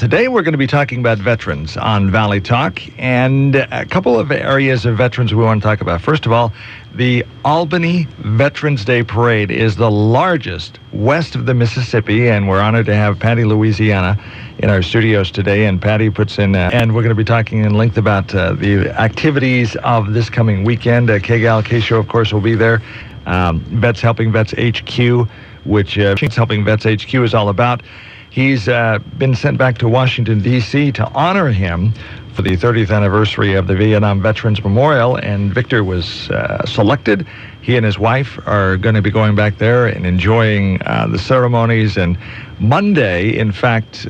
Today we're going to be talking about veterans on Valley Talk, and a couple of areas of veterans we want to talk about. First of all, the Albany Veterans Day Parade is the largest west of the Mississippi, and we're honored to have Patty Louisiana in our studios today. And Patty puts in, and we're going to be talking in length about the activities of this coming weekend. KGAL K-Show, of course, will be there. Vets Helping Vets HQ, which Helping Vets HQ is all about. He's been sent back to Washington, D.C. to honor him for the 30th anniversary of the Vietnam Veterans Memorial, and Victor was selected. He and his wife are going to be going back there and enjoying the ceremonies. And Monday, in fact,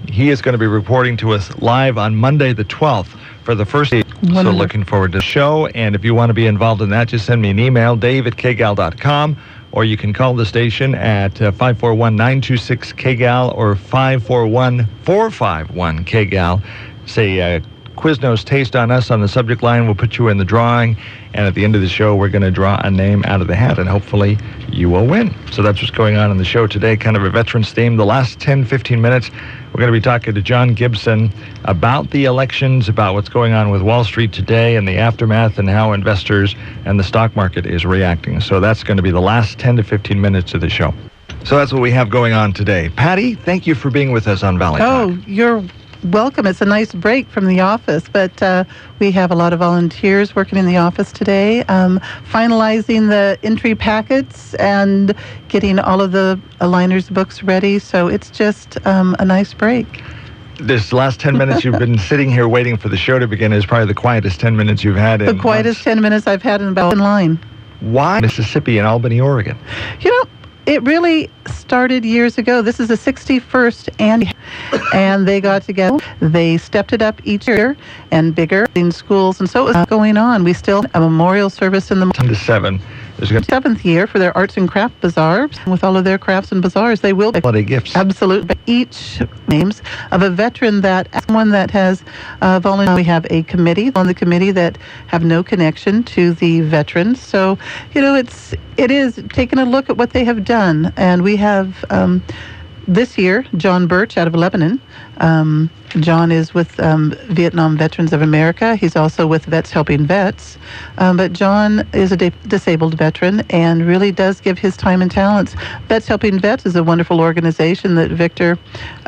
he is going to be reporting to us live on Monday the 12th for the first day. So looking forward to the show. And if you want to be involved in that, just send me an email, dave@kgal.com. Or you can call the station at 541-926-KGAL or 541-451-KGAL. Say Quiznos Taste on Us on the subject line. We'll put you in the drawing. And at the end of the show, we're going to draw a name out of the hat, and hopefully you will win. So that's what's going on in the show today, kind of a veterans theme. The last 10, 15 minutes, we're going to be talking to John Gibson about the elections, about what's going on with Wall Street today and the aftermath, and how investors and the stock market is reacting. So that's going to be the last 10 to 15 minutes of the show. So that's what we have going on today. Patty, thank you for being with us on Valley Talk. Oh, you're welcome. It's a nice break from the office, but we have a lot of volunteers working in the office today, finalizing the entry packets and getting all of the aligners books ready. So it's just a nice break. This last 10 minutes you've been sitting here waiting for the show to begin is probably the quietest 10 minutes you've had in the quietest 10 minutes I've had in line. Why Mississippi and Albany, Oregon? You know, it really started years ago. This is the 61st annual, and they got together. They stepped it up each year and bigger in schools, and so it was going on. We still have a memorial service in the 10 to 7. There's seventh year for their arts and craft bazaars. With all of their crafts and bazaars, they will be holiday gifts. Absolutely. Each names of a veteran someone that has volunteered. We have a committee on the committee that have no connection to the veterans. So, you know, it is taking a look at what they have done, and we have this year John Birch out of Lebanon. John is with Vietnam Veterans of America. He's also with Vets Helping Vets. But John is a disabled veteran and really does give his time and talents. Vets Helping Vets is a wonderful organization that Victor,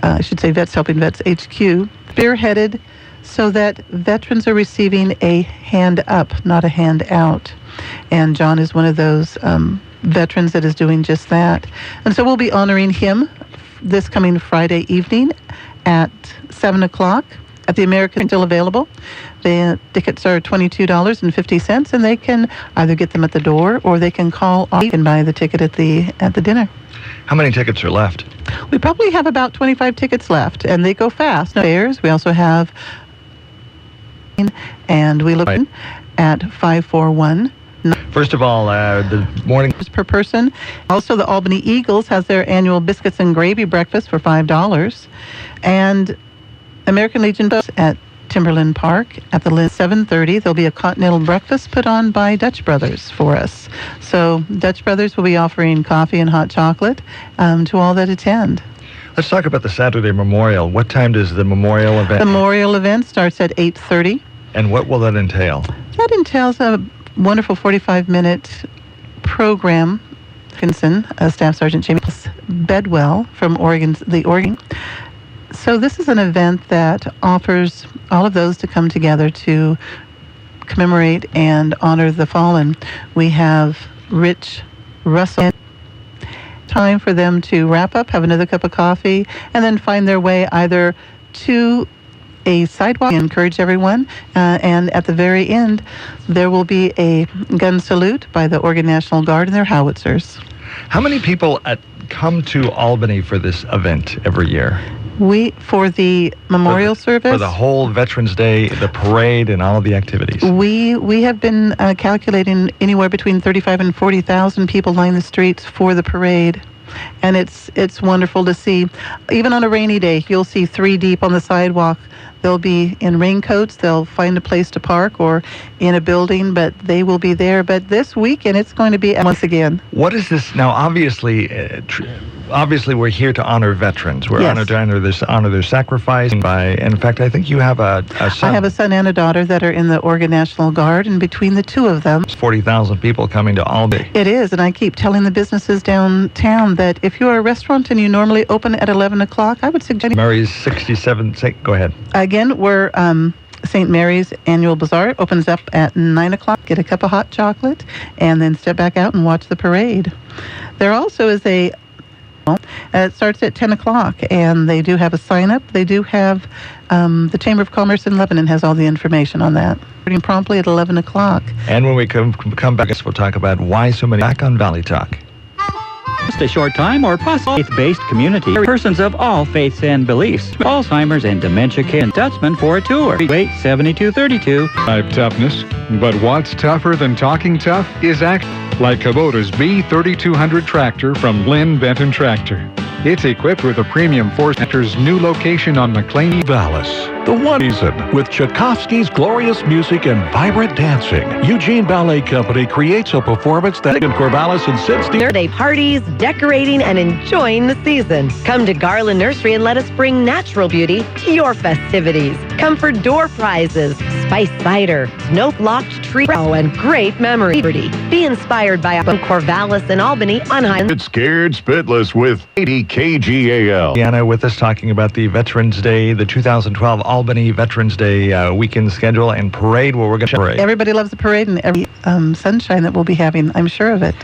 Vets Helping Vets HQ, spearheaded so that veterans are receiving a hand up, not a hand out. And John is one of those veterans that is doing just that. And so we'll be honoring him this coming Friday evening at 7 o'clock at the American. Still available. The tickets are $22.50, and they can either get them at the door or they can call and buy the ticket at the dinner. How many tickets are left? We probably have about 25 tickets left, and they go fast. Fares. We also have, and we look at 541. First of all, the morning per person. Also, the Albany Eagles has their annual biscuits and gravy breakfast for $5, and American Legion at Timberland Park at the 7:30. There'll be a continental breakfast put on by Dutch Brothers for us. So Dutch Brothers will be offering coffee and hot chocolate to all that attend. Let's talk about the Saturday Memorial. What time does the memorial event? The memorial event starts at 8:30. And what will that entail? That entails a wonderful 45-minute program. Staff Sergeant James Bedwell from Oregon. So this is an event that offers all of those to come together to commemorate and honor the fallen. We have Rich Russell. Time for them to wrap up, have another cup of coffee, and then find their way either to a sidewalk. Encourage everyone, and at the very end there will be a gun salute by the Oregon National Guard and their howitzers. How many people come to Albany for this event every year? For the memorial service? For the whole Veterans Day, the parade, and all of the activities. We have been calculating anywhere between 35 and 40,000 people line the streets for the parade. And it's wonderful to see. Even on a rainy day, you'll see 3 deep on the sidewalk. They'll be in raincoats. They'll find a place to park or in a building, but they will be there. But this weekend, it's going to be once again. What is this? Now, obviously, obviously we're here to honor veterans. We're Yes. honored to honor their sacrifice. And in fact, I think you have a son. I have a son and a daughter that are in the Oregon National Guard, and between the two of them, 40,000 people coming to Albany. it is, and I keep telling the businesses downtown that if you're a restaurant and you normally open at 11 o'clock, I would suggest... Mary's 67. Go ahead. Again, we're... St. Mary's Annual Bazaar opens up at 9 o'clock. Get a cup of hot chocolate and then step back out and watch the parade. There also is it starts at 10 o'clock, and they do have a sign-up. They do have the Chamber of Commerce in Lebanon has all the information on that. Starting promptly at 11 o'clock. And when we come back, we'll talk about why so many back on Valley Talk. Just a short time or possible faith-based community. Persons of all faiths and beliefs. Alzheimer's and dementia care in Dutchman for a tour. Wait 7232. Type toughness, but what's tougher than talking tough is act like Kubota's B3200 tractor from Lynn Benton Tractor. It's equipped with a premium four-tractor's new location on McLean Vallis. The one reason, with Tchaikovsky's glorious music and vibrant dancing, Eugene Ballet Company creates a performance that in Corvallis and Cincinnati. Birthday parties, decorating, and enjoying the season. Come to Garland Nursery and let us bring natural beauty to your festivities. Come for door prizes, spice cider, snow-blocked tree, and great memory. Be inspired by Corvallis and Albany on Highland. Get scared spitless with 80 KGAL. Deanna with us talking about the Veterans Day, the 2012 Albany Veterans Day weekend schedule and parade where we're going to parade. Everybody loves the parade and every sunshine that we'll be having. I'm sure of it.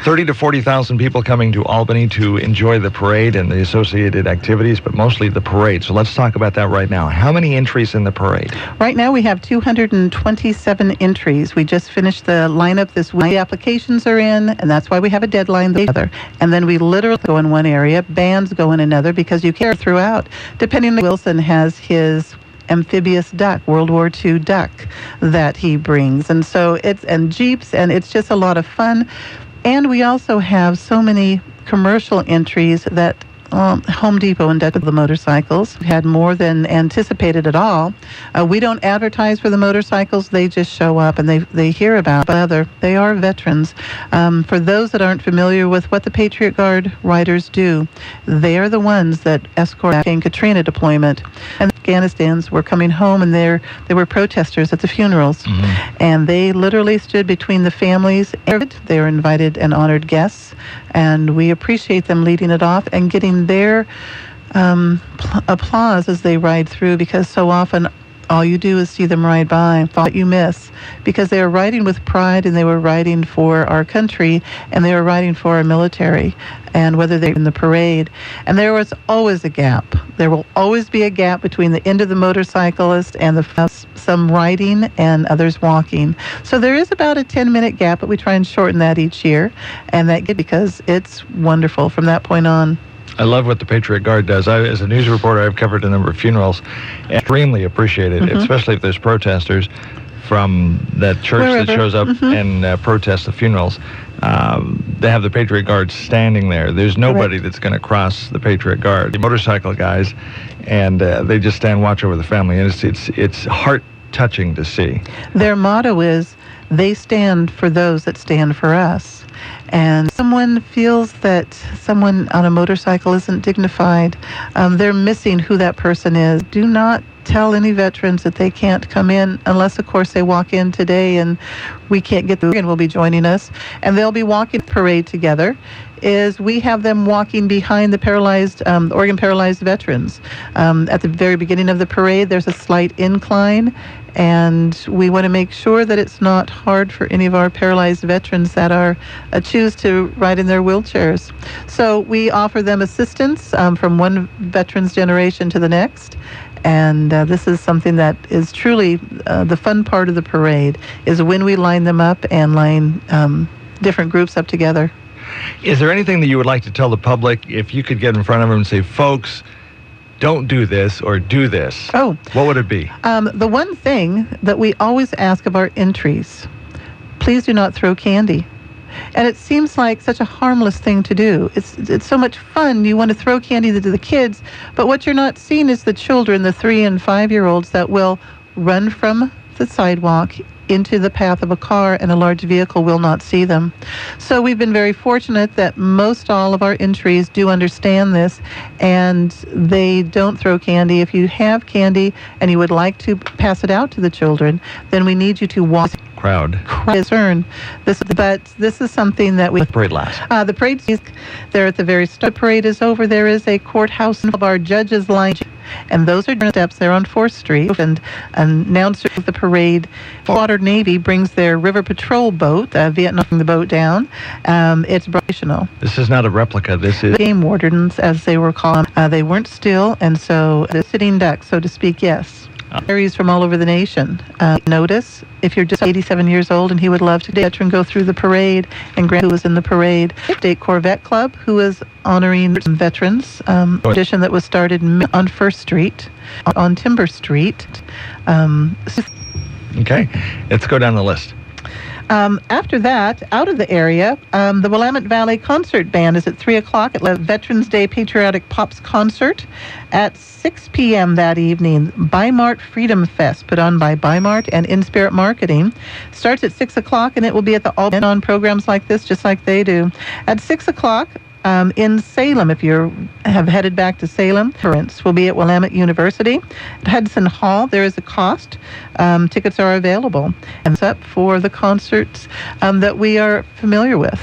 30 to 40,000 people coming to Albany to enjoy the parade and the associated activities, but mostly the parade. So let's talk about that right now. How many entries in the parade? Right now we have 227 entries. We just finished the lineup this week. The applications are in, and that's why we have a deadline the other. And then we literally go in one area, bands go in another, because you care throughout. Depending on Wilson has his amphibious duck, World War II duck that he brings. And so and Jeeps, and it's just a lot of fun. And we also have so many commercial entries that Home Depot inducted the motorcycles. We had more than anticipated at all. We don't advertise for the motorcycles. They just show up and they hear about it. They are veterans. For those that aren't familiar with what the Patriot Guard riders do, they are the ones that escort Hurricane Katrina deployment. And Afghanistans were coming home, and they were protesters at the funerals. Mm-hmm. And they literally stood between the families. They were invited and honored guests, and we appreciate them leading it off and getting their applause as they ride through, because so often all you do is see them ride by, what you miss, because they are riding with pride, and they were riding for our country, and they were riding for our military, and whether they're in the parade. And there was always a gap. There will always be a gap between the end of the motorcyclist and some riding and others walking. So there is about a 10-minute gap, but we try and shorten that each year, and that because it's wonderful from that point on. I love what the Patriot Guard does. As a news reporter, I've covered a number of funerals. Extremely appreciate it, especially if there's protesters from that church that shows up and protests the funerals. They have the Patriot Guard standing there. There's nobody that's going to cross the Patriot Guard. The motorcycle guys, and they just stand watch over the family. And it's heart-touching to see. Their motto is, they stand for those that stand for us. And someone feels that someone on a motorcycle isn't dignified, they're missing who that person is. Do not tell any veterans that they can't come in, unless, of course, they walk in today and we can't get through, and will be joining us. And they'll be walking the parade together. We have them walking behind the Oregon Paralyzed Veterans. At the very beginning of the parade, there's a slight incline, and we want to make sure that it's not hard for any of our paralyzed veterans that choose to ride in their wheelchairs. So we offer them assistance from one veteran's generation to the next. And this is something that is truly the fun part of the parade, is when we line them up and line different groups up together. Is there anything that you would like to tell the public, if you could get in front of them and say, folks, don't do this or do this? Oh. What would it be? The one thing that we always ask of our entries, please do not throw candy. And it seems like such a harmless thing to do. It's so much fun. You want to throw candy to the kids, but what you're not seeing is the children, the 3 and 5-year-olds that will run from the sidewalk into the path of a car, and a large vehicle will not see them. So we've been very fortunate that most all of our entries do understand this, and they don't throw candy. If you have candy and you would like to pass it out to the children, then we need you to walk Crowd. concern. But this is something that we... Parade last. The parade, there at the very start. The parade is over. There is a courthouse of our judges line, and those are steps there on 4th Street. And an announcer of the parade, Water Navy, brings their river patrol boat, Vietnam, the boat down. It's operational. This is not a replica. This is... The game wardens, as they were called. They weren't still, and so the sitting ducks, so to speak, yes. Areas from all over the nation. Notice, if you're just 87 years old and he would love to veteran go through the parade, and Grant, who was in the parade, State Corvette Club, who is honoring veterans, tradition that was started on 1st Street, on Timber Street. Okay, let's go down the list. After that, out of the area, the Willamette Valley Concert Band is at 3 o'clock at the Veterans Day Patriotic Pops Concert. At 6 p.m. that evening, Bimart Freedom Fest, put on by Bimart and In Spirit Marketing, starts at 6 o'clock, and it will be at the all on programs like this, just like they do. At 6 o'clock, in Salem, if you have headed back to Salem, conference will be at Willamette University. At Hudson Hall, there is a cost. Tickets are available. And it's up for the concerts that we are familiar with.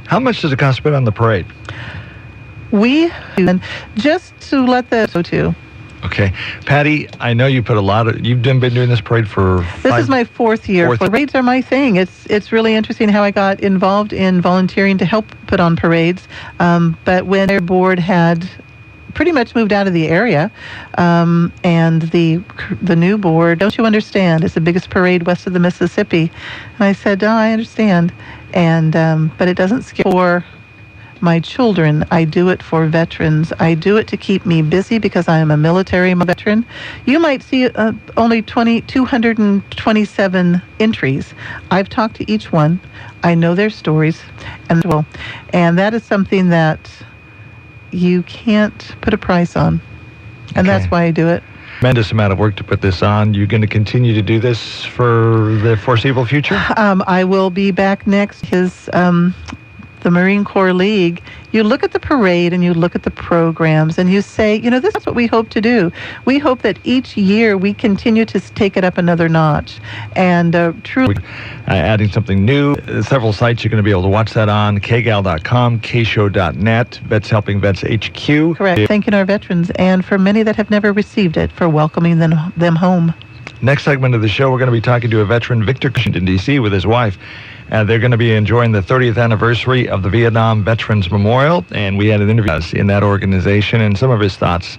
How much does it cost to put on the parade? And just to let the go to. Okay. Patty, I know you put you've been doing this parade for This is my 4th year. Parades are my thing. It's really interesting how I got involved in volunteering to help put on parades. But when their board had pretty much moved out of the area, and the new board, don't you understand, it's the biggest parade west of the Mississippi. And I said, I understand. And but it doesn't scare for my children. I do it for veterans. I do it to keep me busy because I am a military veteran. You might see only 227 entries. I've talked to each one. I know their stories, and that is something that you can't put a price on, and that's why I do it. Tremendous amount of work to put this on. You're going to continue to do this for the foreseeable future? I will be back next. The Marine Corps League, you look at the parade and you look at the programs and you say, this is what we hope to do. We hope that each year we continue to take it up another notch. And truly... adding something new. Several sites you're going to be able to watch that on. KGAL.com, kshow.net, Vets Helping Vets HQ. Correct. Thanking our veterans, and for many that have never received it, for welcoming them home. Next segment of the show, we're going to be talking to a veteran, Victor Kuhns, in D.C. with his wife. They're going to be enjoying the 30th anniversary of the Vietnam Veterans Memorial, and we had an interview in that organization and some of his thoughts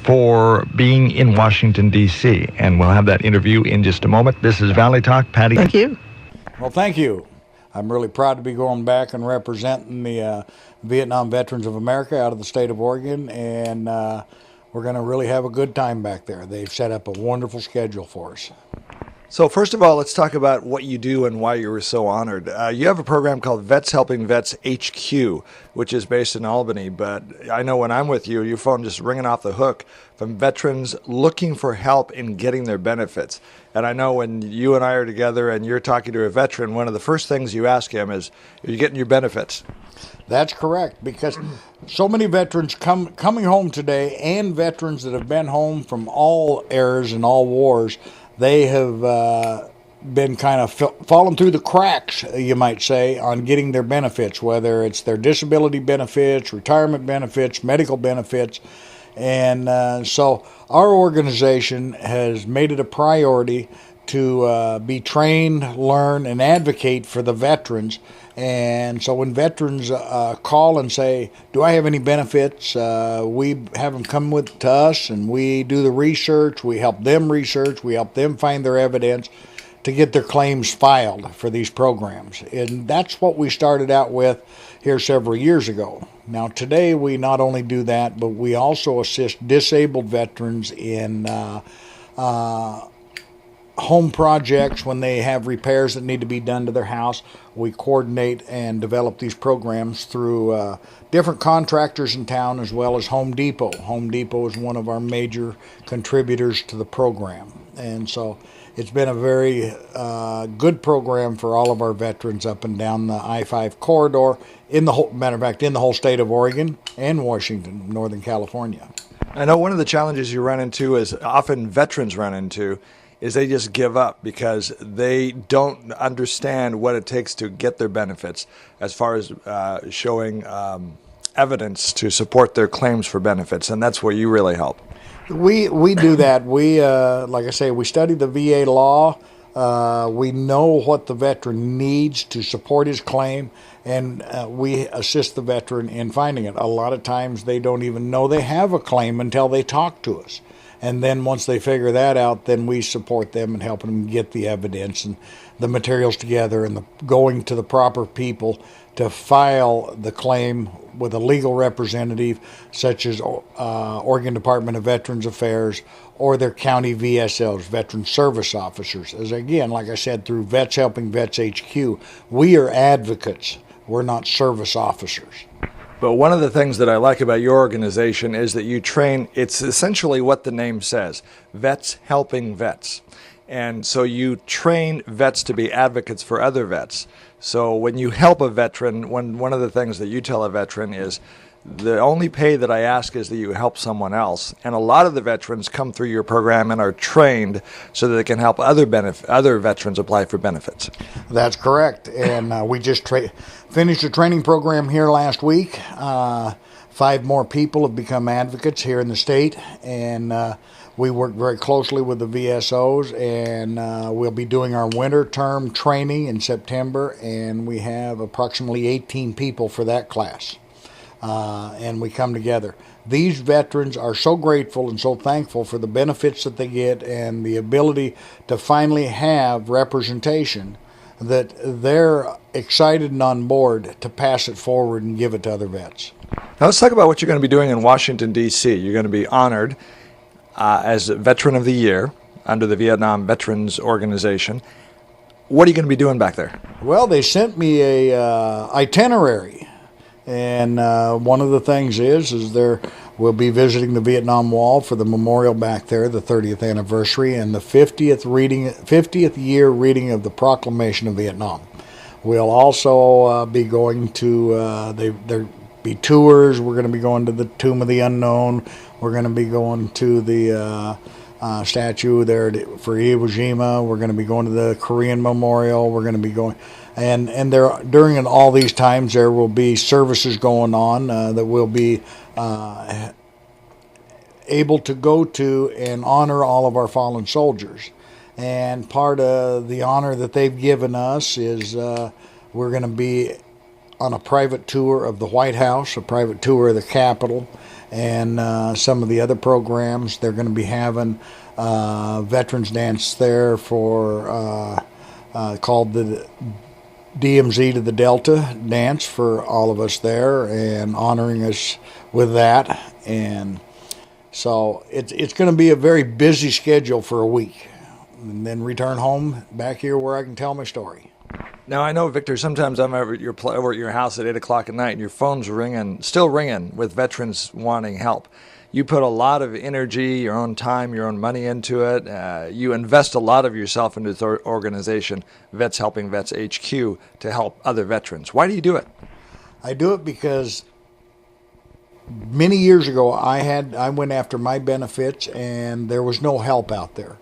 for being in Washington, D.C., and we'll have that interview in just a moment. This is Valley Talk. Patty. Thank you. Well, thank you. I'm really proud to be going back and representing the Vietnam Veterans of America out of the state of Oregon, and we're going to really have a good time back there. They've set up a wonderful schedule for us. So first of all, let's talk about what you do and why you were so honored. You have a program called Vets Helping Vets HQ, which is based in Albany. But I know when I'm with you, your phone just ringing off the hook from veterans looking for help in getting their benefits. And I know when you and I are together and you're talking to a veteran, one of the first things you ask him is, are you getting your benefits? That's correct, because so many veterans coming home today, and veterans that have been home from all eras and all wars, they have been kind of falling through the cracks, you might say, on getting their benefits, whether it's their disability benefits, retirement benefits, medical benefits. And so our organization has made it a priority to be trained, learn, and advocate for the veterans. And so when veterans call and say, do I have any benefits, we have them come to us, and we do the research, we help them research, we help them find their evidence to get their claims filed for these programs. And that's what we started out with here several years ago. Now today we not only do that, but we also assist disabled veterans in home projects, when they have repairs that need to be done to their house, we coordinate and develop these programs through different contractors in town as well as Home Depot. Home Depot is one of our major contributors to the program. And so it's been a very good program for all of our veterans up and down the I-5 corridor, matter of fact, in the whole state of Oregon and Washington, Northern California. I know one of the challenges you run into, is often veterans run into, is they just give up because they don't understand what it takes to get their benefits, as far as showing evidence to support their claims for benefits, and that's where you really help. We do that. We, like I say, we study the VA law. We know what the veteran needs to support his claim, and we assist the veteran in finding it. A lot of times they don't even know they have a claim until they talk to us. And then once they figure that out, then we support them and helping them get the evidence and the materials together and going to the proper people to file the claim with a legal representative, such as Oregon Department of Veterans Affairs or their county VSLs, Veteran Service Officers. As again, like I said, through Vets Helping Vets HQ, we are advocates. We're not service officers. But one of the things that I like about your organization is that you train, it's essentially what the name says, Vets Helping Vets. And so you train vets to be advocates for other vets. So when you help a veteran, one of the things that you tell a veteran is, the only pay that I ask is that you help someone else. And a lot of the veterans come through your program and are trained so that they can help other veterans apply for benefits. That's correct. And we just finished a training program here last week. 5 more people have become advocates here in the state. And we work very closely with the VSOs. And we'll be doing our winter term training in September. And we have approximately 18 people for that class. And we come together. These veterans are so grateful and so thankful for the benefits that they get and the ability to finally have representation that they're excited and on board to pass it forward and give it to other vets. Now let's talk about what you're going to be doing in Washington, D.C. You're going to be honored as Veteran of the Year under the Vietnam Veterans Organization. What are you going to be doing back there? Well, they sent me a itinerary. And one of the things is we'll be visiting the Vietnam Wall for the memorial back there, the 30th anniversary, and the 50th year reading of the Proclamation of Vietnam. We'll also be going to, there'll be tours. We're going to be going to the Tomb of the Unknown. We're going to be going to the statue there for Iwo Jima. We're going to be going to the Korean Memorial. We're going to be going... And there, during all these times, there will be services going on that we'll be able to go to and honor all of our fallen soldiers. And part of the honor that they've given us is we're going to be on a private tour of the White House, a private tour of the Capitol, and some of the other programs. They're going to be having Veterans Dance there for called the DMZ to the Delta dance for all of us there and honoring us with that. And so it's going to be a very busy schedule for a week, and then return home back here where I can tell my story. Now, I know, Victor, sometimes I'm over at your house at 8 o'clock at night and your phone's still ringing with veterans wanting help. You put a lot of energy, your own time, your own money into it. You invest a lot of yourself into the organization, Vets Helping Vets HQ, to help other veterans. Why do you do it? I do it because many years ago I went after my benefits and there was no help out there.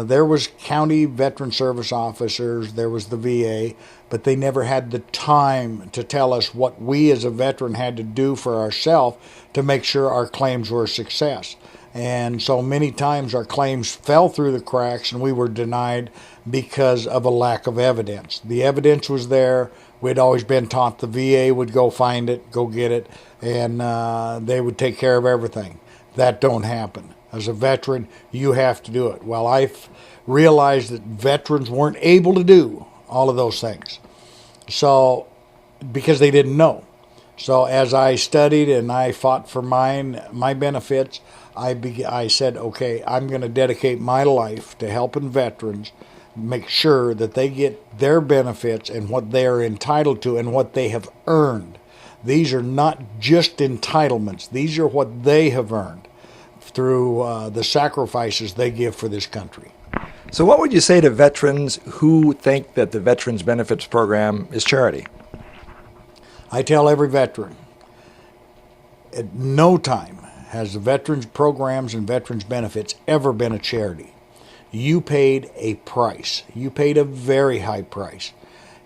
There was county veteran service officers, there was the VA, but they never had the time to tell us what we as a veteran had to do for ourselves to make sure our claims were a success. And so many times our claims fell through the cracks and we were denied because of a lack of evidence. The evidence was there. We'd always been taught the VA would go find it, go get it, and they would take care of everything. That don't happen. As a veteran, you have to do it. Well, I've realized that veterans weren't able to do all of those things. So, because they didn't know. So as I studied and I fought for my benefits, I said, okay, I'm going to dedicate my life to helping veterans make sure that they get their benefits and what they are entitled to and what they have earned. These are not just entitlements. These are what they have earned through the sacrifices they give for this country. So what would you say to veterans who think that the Veterans Benefits Program is charity? I tell every veteran, at no time has the veterans programs and veterans benefits ever been a charity. You paid a price. You paid a very high price.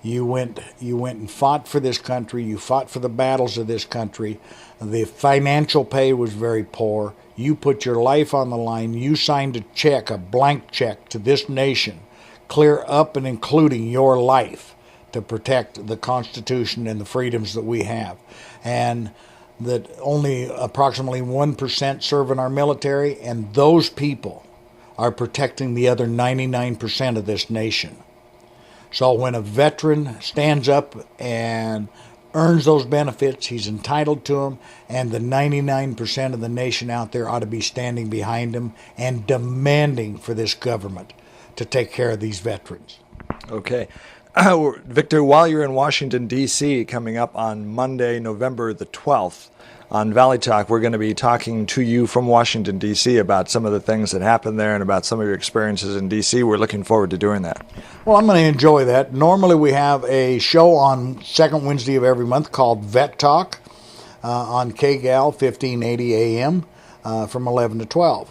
You went and fought for this country. You fought for the battles of this country. The financial pay was very poor. You put your life on the line. You signed a check, a blank check to this nation, clear up and including your life to protect the Constitution and the freedoms that we have. And that only approximately 1% serve in our military, and those people are protecting the other 99% of this nation. So when a veteran stands up and earns those benefits, he's entitled to them, and the 99% of the nation out there ought to be standing behind him and demanding for this government to take care of these veterans. Okay. Victor, while you're in Washington, D.C., coming up on Monday, November the 12th, on Valley Talk, we're going to be talking to you from Washington, D.C. about some of the things that happened there and about some of your experiences in D.C. We're looking forward to doing that. Well, I'm going to enjoy that. Normally we have a show on second Wednesday of every month called Vet Talk on KGAL 1580 AM from 11 to 12.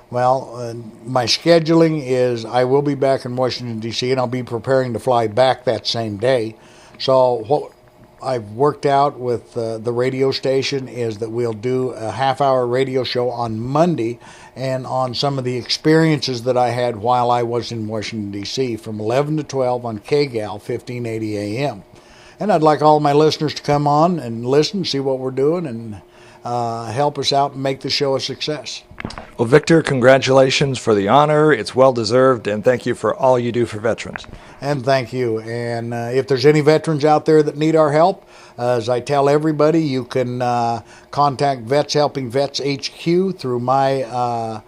Well, my scheduling is I will be back in Washington, D.C., and I'll be preparing to fly back that same day. So what I've worked out with the radio station is that we'll do a half-hour radio show on Monday and on some of the experiences that I had while I was in Washington, D.C. from 11 to 12 on KGAL 1580 AM. And I'd like all my listeners to come on and listen, see what we're doing, and help us out and make the show a success. Well, Victor, congratulations for the honor. It's well-deserved, and thank you for all you do for veterans. And thank you. And if there's any veterans out there that need our help, as I tell everybody, you can contact Vets Helping Vets HQ through my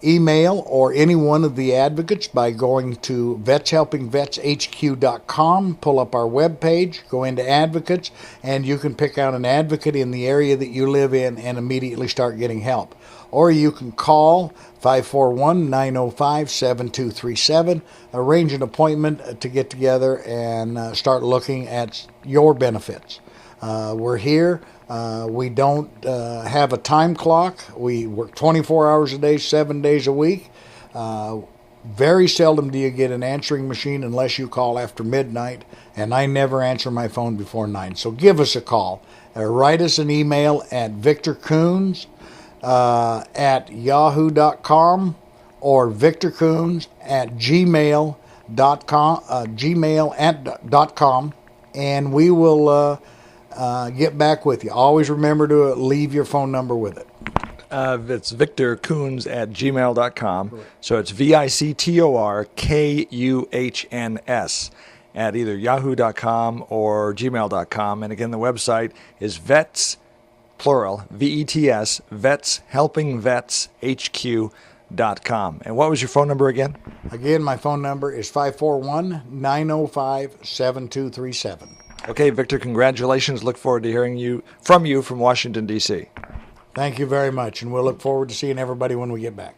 email or any one of the advocates by going to vetshelpingvetshq.com, pull up our webpage, go into advocates, and you can pick out an advocate in the area that you live in and immediately start getting help. Or you can call 541-905-7237, arrange an appointment to get together and start looking at your benefits. We're here. We don't have a time clock. We work 24 hours a day, 7 days a week. Very seldom do you get an answering machine unless you call after midnight, and I never answer my phone before 9. So give us a call or write us an email at Victor Kuhns at yahoo.com or Victor Kuhns at gmail.com, and we will get back with you. Always remember to leave your phone number with it. It's Victor Kuhns at gmail.com. Correct. So it's VictorKuhns at either yahoo.com or gmail.com. And again, the website is vets, plural, VETS, vetshelpingvetshq.com. And what was your phone number again? Again, my phone number is 541-905-7237. Okay, Victor, congratulations. Look forward to hearing from you from Washington, D.C. Thank you very much, and we'll look forward to seeing everybody when we get back.